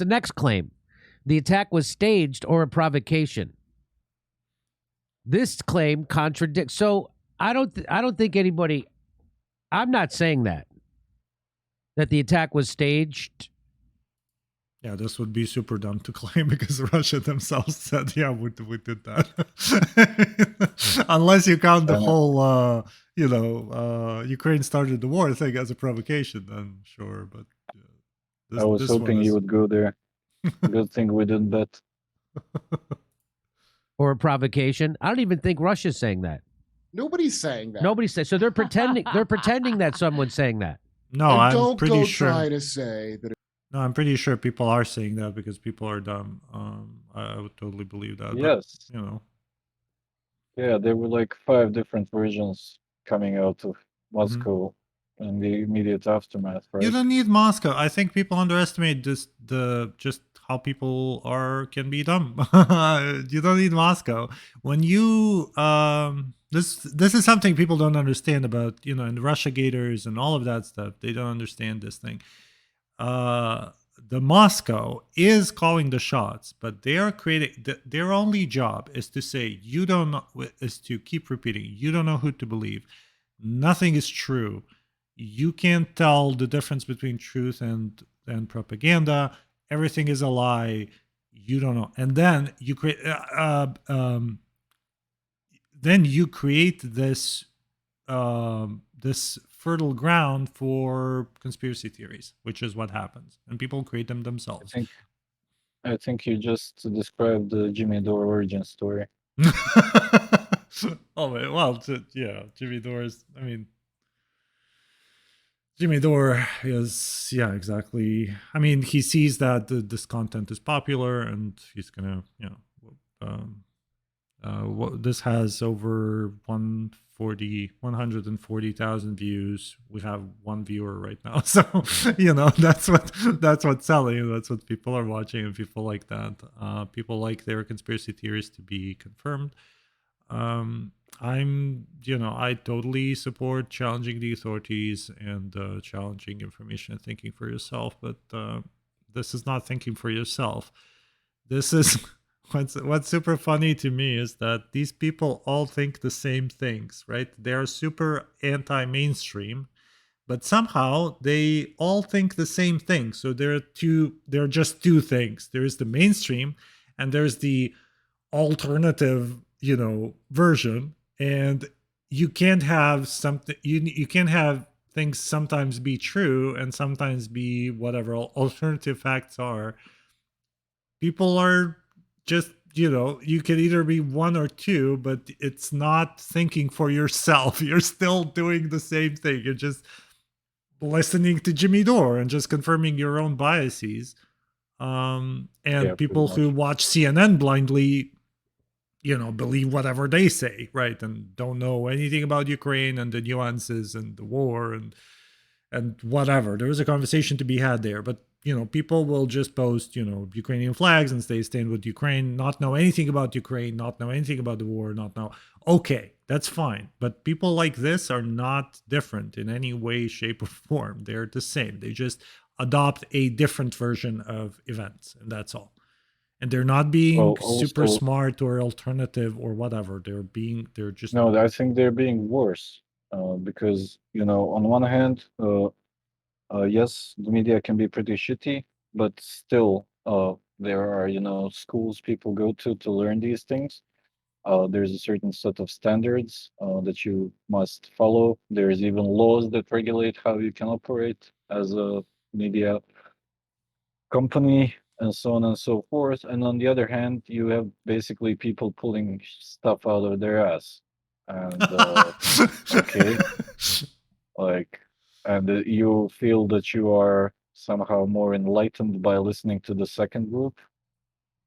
the next claim. The attack was staged or a provocation. This claim contradicts. So I don't think anybody. I'm not saying that the attack was staged. Yeah, this would be super dumb to claim because Russia themselves said, "Yeah, we did that." Unless you count the whole, Ukraine started the war thing as a provocation, then sure. But I was hoping you would go there. Good thing we didn't bet. Or a provocation. I don't even think Russia's saying that. Nobody's saying that. Nobody's saying. So they're pretending. They're pretending that someone's saying that. No, And I'm don't pretty go sure. try to say that. No, I'm pretty sure people are saying that because people are dumb. I would totally believe that. Yes. But, Yeah, there were like 5 different versions coming out of Moscow in the immediate aftermath, right? You don't need Moscow. I think people underestimate just how people can be dumb. You don't need Moscow. When you this is something people don't understand about, in the Russia Gators and all of that stuff. They don't understand this thing. The Moscow is calling the shots, but they are creating their only job is to say you don't know, is to keep repeating you don't know who to believe. Nothing is true. You can't tell the difference between truth and propaganda. Everything is a lie. You don't know, and then you create this this fertile ground for conspiracy theories, which is what happens, and people create them themselves. I think you just described the Jimmy Dore origin story. Oh well, yeah, Jimmy Dore's. I mean, Jimmy Dore is, yeah, exactly. I mean, he sees that this content is popular, and he's gonna, this has over 140,000 views. We have one viewer right now, so that's what's selling. That's what people are watching, and people like that. People like their conspiracy theories to be confirmed. I totally support challenging the authorities and challenging information and thinking for yourself, but this is not thinking for yourself. This is what's super funny to me is that these people all think the same things, right? They're super anti-mainstream, but somehow they all think the same thing. So there are just two things. There's the mainstream and there's the alternative, version. And you can't have something, you can't have things sometimes be true and sometimes be whatever alternative facts are. People are just, you can either be one or two, but it's not thinking for yourself. You're still doing the same thing. You're just listening to Jimmy Dore and just confirming your own biases. And people who watch CNN blindly, believe whatever they say, right? And don't know anything about Ukraine and the nuances and the war and whatever. There is a conversation to be had there, but people will just post, Ukrainian flags and stand with Ukraine, not know anything about Ukraine, not know anything about the war, not know. Okay, that's fine. But people like this are not different in any way, shape, or form. They're the same. They just adopt a different version of events, and that's all. And they're not being super smart or alternative or whatever. They're just. No, I think they're being worse because, on one hand, yes, the media can be pretty shitty, but still, there are, schools people go to learn these things. There's a certain set of standards that you must follow. There's even laws that regulate how you can operate as a media company and so on and so forth. And on the other hand, you have basically people pulling stuff out of their ass. And okay, and you feel that you are somehow more enlightened by listening to the second group.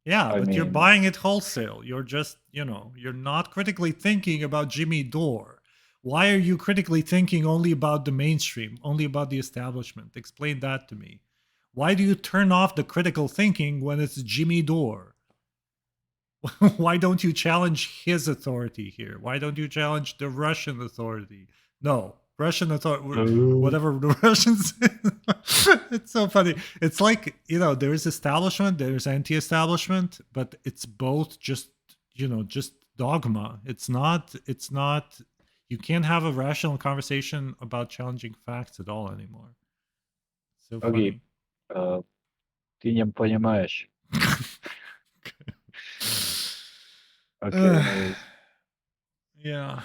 Yeah, but you're buying it wholesale. You're just, you're not critically thinking about Jimmy Dore. Why are you critically thinking only about the mainstream, only about the establishment? Explain that to me. Why do you turn off the critical thinking when it's Jimmy Dore? Why don't you challenge his authority here? Why don't you challenge the Russian authority? No, Russian authority, Oh. whatever the Russians. It's so funny. It's like, there's establishment, there's anti-establishment, but it's both just just dogma. It's not. You can't have a rational conversation about challenging facts at all anymore. So Okay. funny. Ты не понимаешь. Okay, anyways. Yeah.